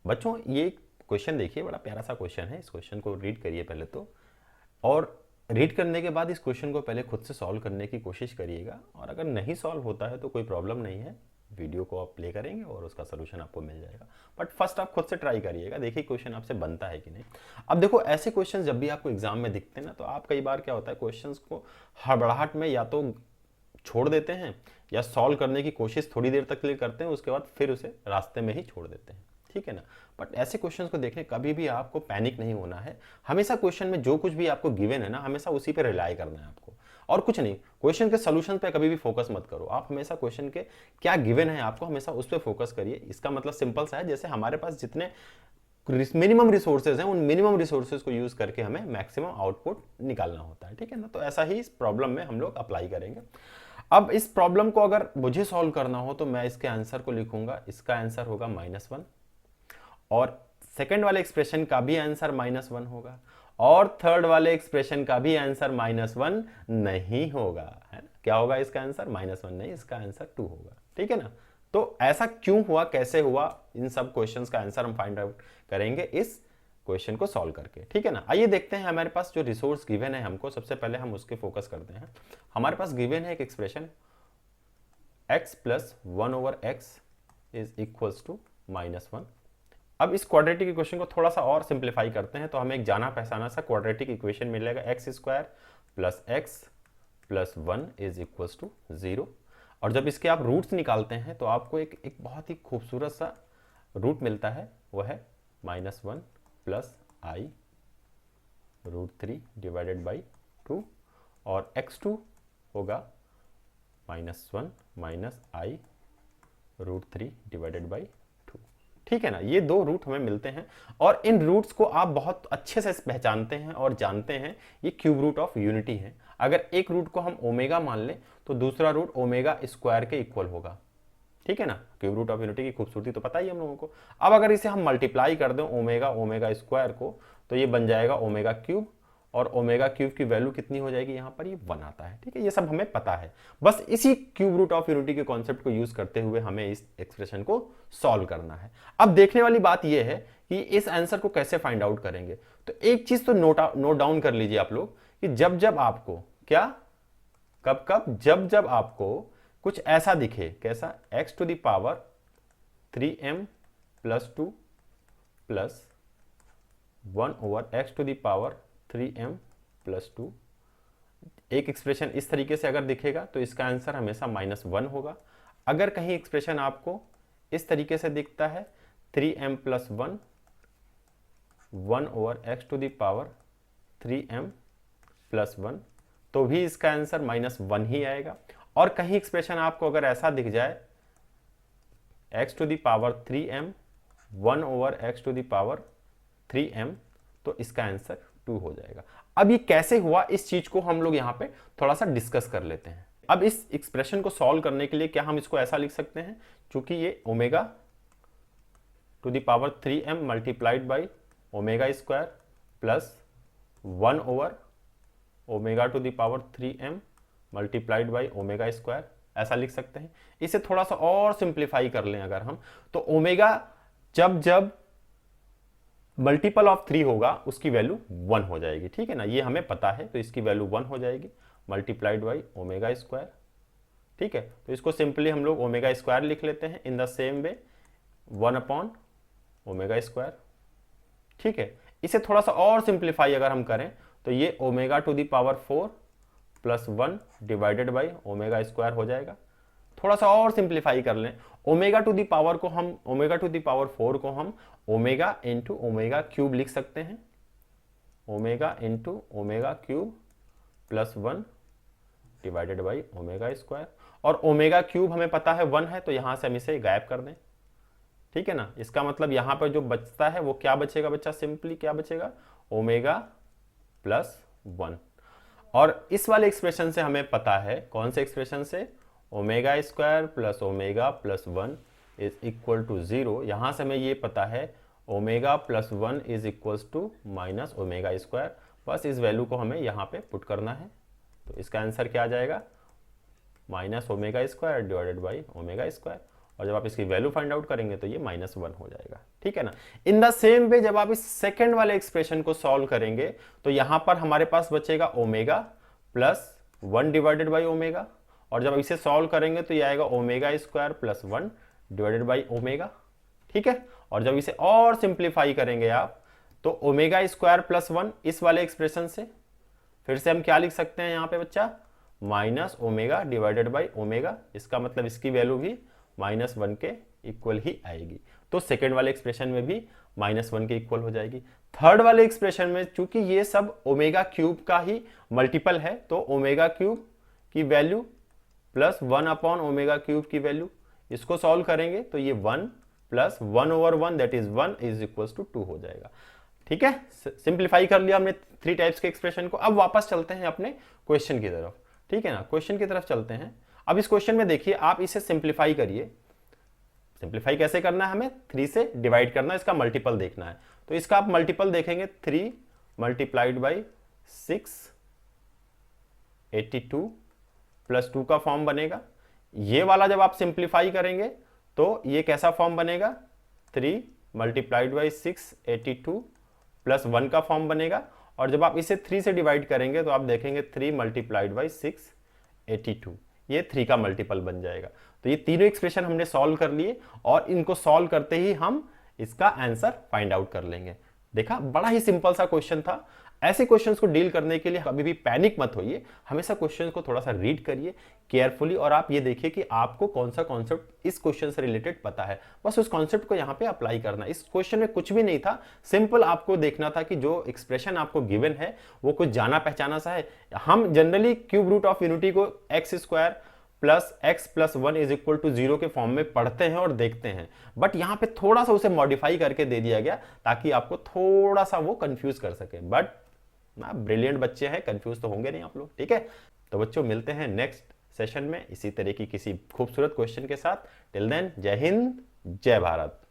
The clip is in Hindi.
बच्चों ये क्वेश्चन देखिए, बड़ा प्यारा सा क्वेश्चन है। इस क्वेश्चन को रीड करिए पहले तो, और रीड करने के बाद इस क्वेश्चन को पहले खुद से सॉल्व करने की कोशिश करिएगा, और अगर नहीं सॉल्व होता है तो कोई प्रॉब्लम नहीं है, वीडियो को आप प्ले करेंगे और उसका सोल्यूशन आपको मिल जाएगा। बट फर्स्ट आप खुद से ट्राई करिएगा, देखिए क्वेश्चन आपसे बनता है कि नहीं। अब देखो, ऐसे क्वेश्चन जब भी आपको एग्जाम में दिखते हैं ना, तो आप कई बार क्या होता है, क्वेश्चंस को हड़बड़ाहट में या तो छोड़ देते हैं, या सॉल्व करने की कोशिश थोड़ी देर तक के लिए करते हैं, उसके बाद फिर उसे रास्ते में ही छोड़ देते हैं, ठीक है ना। बट ऐसे क्वेश्चंस को देखने कभी भी आपको पैनिक नहीं होना है। हमेशा क्वेश्चन में जो कुछ भी आपको गिवन है ना, हमेशा उसी पे रिलाई करना है आपको, और कुछ नहीं। क्वेश्चन के सोल्यूशन पे कभी भी फोकस मत करो, आप हमेशा क्वेश्चन के क्या गिवन है आपको, हमेशा उस पर फोकस करिए। इसका मतलब सिंपल सा है, जैसे हमारे पास जितने मिनिमम रिसोर्सेज हैं, उन मिनिमम रिसोर्सेज को यूज करके हमें मैक्सिमम आउटपुट निकालना होता है, ठीक है ना। तो ऐसा ही इस प्रॉब्लम में हम लोग अप्लाई करेंगे। अब इस प्रॉब्लम को अगर मुझे सॉल्व करना हो तो मैं इसके आंसर को लिखूंगा, इसका आंसर होगा -1, और सेकंड वाले एक्सप्रेशन का भी आंसर -1 होगा, और थर्ड वाले एक्सप्रेशन का भी आंसर -1 नहीं होगा, है ना। क्या होगा इसका आंसर? -1 नहीं, इसका आंसर 2 होगा, ठीक है ना। तो ऐसा क्यों हुआ, कैसे हुआ, इन सब क्वेश्चंस का आंसर हम फाइंड आउट करेंगे इस क्वेश्चन को सॉल्व करके, ठीक है ना। आइए देखते हैं हमारे पास जो रिसोर्स गिवन है हमको, सबसे पहले हम उसके फोकस करते हैं। हमारे पास गिवन है एक expression x + 1/x is equals to -1। अब इस क्वाड्रेटिक इक्वेशन को थोड़ा सा और सिंप्लीफाई करते हैं, तो हमें एक जाना पहचाना सा क्वाड्रेटिक इक्वेशन मिलेगा, x² + x + 1 is equals to 0। और जब इसके आप रूट्स निकालते हैं तो आपको एक बहुत ही खूबसूरत सा रूट मिलता है, वह है -1 + i√3 डिवाइडेड बाई 2, और x2 होगा -1 - i√3 डिवाइडेड बाई 2, ठीक है ना। ये दो रूट हमें मिलते हैं, और इन रूट्स को आप बहुत अच्छे से पहचानते हैं और जानते हैं, ये क्यूब रूट ऑफ यूनिटी है। अगर एक रूट को हम ओमेगा मान लें तो दूसरा रूट ओमेगा स्क्वायर के इक्वल होगा, ठीक है ना। क्यूब रूट ऑफ यूनिटी की खूबसूरती तो पता ही हम लोगों को। अब अगर इसे हम मल्टीप्लाई कर दें ओमेगा स्क्वायर को, तो ये बन जाएगा ओमेगा क्यूब, और ओमेगा क्यूब की वैल्यू कितनी हो जाएगी, यहां पर ये 1 आता है, ठीक है। ये सब हमें पता है, बस इसी क्यूब रूट ऑफ यूनिटी के कॉन्सेप्ट को यूज करते हुए हमें इस एक्सप्रेशन को सॉल्व करना है। अब देखने वाली बात यह है कि इस आंसर को कैसे फाइंड आउट करेंगे। तो एक चीज तो नोट डाउन कर लीजिए आप लोग, कि जब जब आपको क्या, कब कब, जब जब आपको कुछ ऐसा दिखे, कैसा, x⁻³ + 2 + 1/x⁻³ + 2, एक एक्सप्रेशन इस तरीके से अगर दिखेगा तो इसका आंसर हमेशा -1 होगा। अगर कहीं एक्सप्रेशन आपको इस तरीके से दिखता है 3m + 1 1/x⁻³ + 1, तो भी इसका आंसर -1 ही आएगा। और कहीं एक्सप्रेशन आपको अगर ऐसा दिख जाए x⁻3m 1/x⁻3m, तो इसका आंसर 2 हो जाएगा। अब ये कैसे हुआ, इस चीज को हम लोग यहां पे थोड़ा सा डिस्कस कर लेते हैं। अब इस एक्सप्रेशन को सॉल्व करने के लिए क्या हम इसको ऐसा लिख सकते हैं, क्योंकि ये ω⁻3m multiplied by ω² plus 1/ω⁻3m multiplied by ω², ऐसा लिख सकते हैं। इसे थोड़ा सा और सिंप्लीफाई कर लें अगर हम, तो ओमेगा जब जब मल्टीपल ऑफ 3 होगा उसकी वैल्यू 1 हो जाएगी, ठीक है ना। ये हमें पता है, तो इसकी वैल्यू 1 हो जाएगी मल्टीप्लाइड बाई ω², ठीक है। तो इसको सिंपली हम लोग ω² लिख लेते हैं, इन द सेम वे 1/ω², ठीक है। इसे थोड़ा सा और सिंप्लीफाई अगर हम करें तो ये ω⁴ + 1 डिवाइडेड बाई ω² हो जाएगा। थोड़ा सा और सिंप्लीफाई कर लें, ω⁴ को हम ओमेगा इंटू ω³ लिख सकते हैं, ओमेगा इंटू ω³ + 1 डिवाइडेड बाई ω², और ω³ हमें पता है 1 है, तो यहां से हम इसे गायब कर दें, ठीक है ना। इसका मतलब यहां पर जो बचता है वो क्या बचेगा बच्चा, सिंपली क्या बचेगा, ω+1। और इस वाले एक्सप्रेशन से हमें पता है, कौन से एक्सप्रेशन से, ω² + ω+1 इज इक्वल टू 0। यहां से हमें ये पता है ω+1 इज इक्वल टू -ω²। बस इस वैल्यू को हमें यहां पे पुट करना है, तो इसका आंसर क्या आ जाएगा, -ω² डिवाइडेड बाई ω²। और जब आप इसकी वैल्यू फाइंड आउट करेंगे तो ये -1 हो जाएगा, ठीक है ना। इन द सेम वे जब आप इस सेकंड वाले एक्सप्रेशन को सॉल्व करेंगे तो यहां पर हमारे पास बचेगा omega plus 1 divided by omega, और जब इसे सॉल्व करेंगे तो ये आएगा omega square plus 1 divided by omega, ठीक है। और जब इसे और सिंप्लीफाई करेंगे आप तो ओमेगा स्क्वायर प्लस 1 इस वाले एक्सप्रेशन से फिर से हम क्या लिख सकते हैं यहाँ पे बच्चा, minus omega divided by omega, इसका मतलब इसकी वैल्यू भी -1 के इक्वल ही आएगी। तो सेकेंड वाले एक्सप्रेशन में भी -1 के इक्वल हो जाएगी। थर्ड वाले एक्सप्रेशन में चूंकि ये सब ओमेगा क्यूब का ही मल्टीपल है तो ओमेगा क्यूब की value plus 1 upon omega cube की वैल्यू, इसको सॉल्व करेंगे तो ये 1 plus 1/1 that is 1 is equals to 2 हो जाएगा, ठीक है। सिंप्लीफाई कर लिया हमने 3 टाइप्स के एक्सप्रेशन को। अब वापस चलते हैं अपने क्वेश्चन की तरफ, ठीक है ना। क्वेश्चन की तरफ चलते हैं। अब इस क्वेश्चन में देखिए आप इसे सिंप्लीफाई करिए। सिंप्लीफाई कैसे करना है, हमें 3 से डिवाइड करना है, इसका मल्टीपल देखना है। तो इसका आप मल्टीपल देखेंगे 3 मल्टीप्लाइड बाई 682 प्लस 2 का फॉर्म बनेगा। ये वाला जब आप सिंप्लीफाई करेंगे तो ये कैसा फॉर्म बनेगा, 3 मल्टीप्लाइड बाई 682 प्लस 1 का फॉर्म बनेगा। और जब आप इसे 3 से डिवाइड करेंगे तो आप देखेंगे 3 मल्टीप्लाइड बाई 682, ये 3 का मल्टीपल बन जाएगा। तो ये तीनों एक्सप्रेशन हमने सॉल्व कर लिए और इनको सॉल्व करते ही हम इसका आंसर फाइंड आउट कर लेंगे। देखा, बड़ा ही सिंपल सा क्वेश्चन था। ऐसे क्वेश्चंस को डील करने के लिए कभी भी पैनिक मत होइए, हमेशा क्वेश्चंस को थोड़ा सा रीड करिए केयरफुली और आप ये देखिए कि आपको कौन सा कॉन्सेप्ट इस क्वेश्चन से रिलेटेड पता है, बस उस कॉन्सेप्ट को यहाँ पे अप्लाई करना। इस क्वेश्चन में कुछ भी नहीं था, सिंपल आपको देखना था कि जो एक्सप्रेशन आपको गिवन है वो कुछ जाना पहचाना सा है। हम generally cube root of unity को x square plus x plus 1 is equal to 0 के फॉर्म में पढ़ते हैं और देखते हैं, बट यहाँ पे थोड़ा सा उसे मॉडिफाई करके दे दिया गया ताकि आपको थोड़ा सा वो कंफ्यूज कर सके। बट ना, ब्रिलियंट बच्चे हैं, कंफ्यूज तो होंगे नहीं आप लोग, ठीक है। तो बच्चों मिलते हैं नेक्स्ट सेशन में इसी तरह की किसी खूबसूरत क्वेश्चन के साथ। टिल देन, जय हिंद, जय भारत।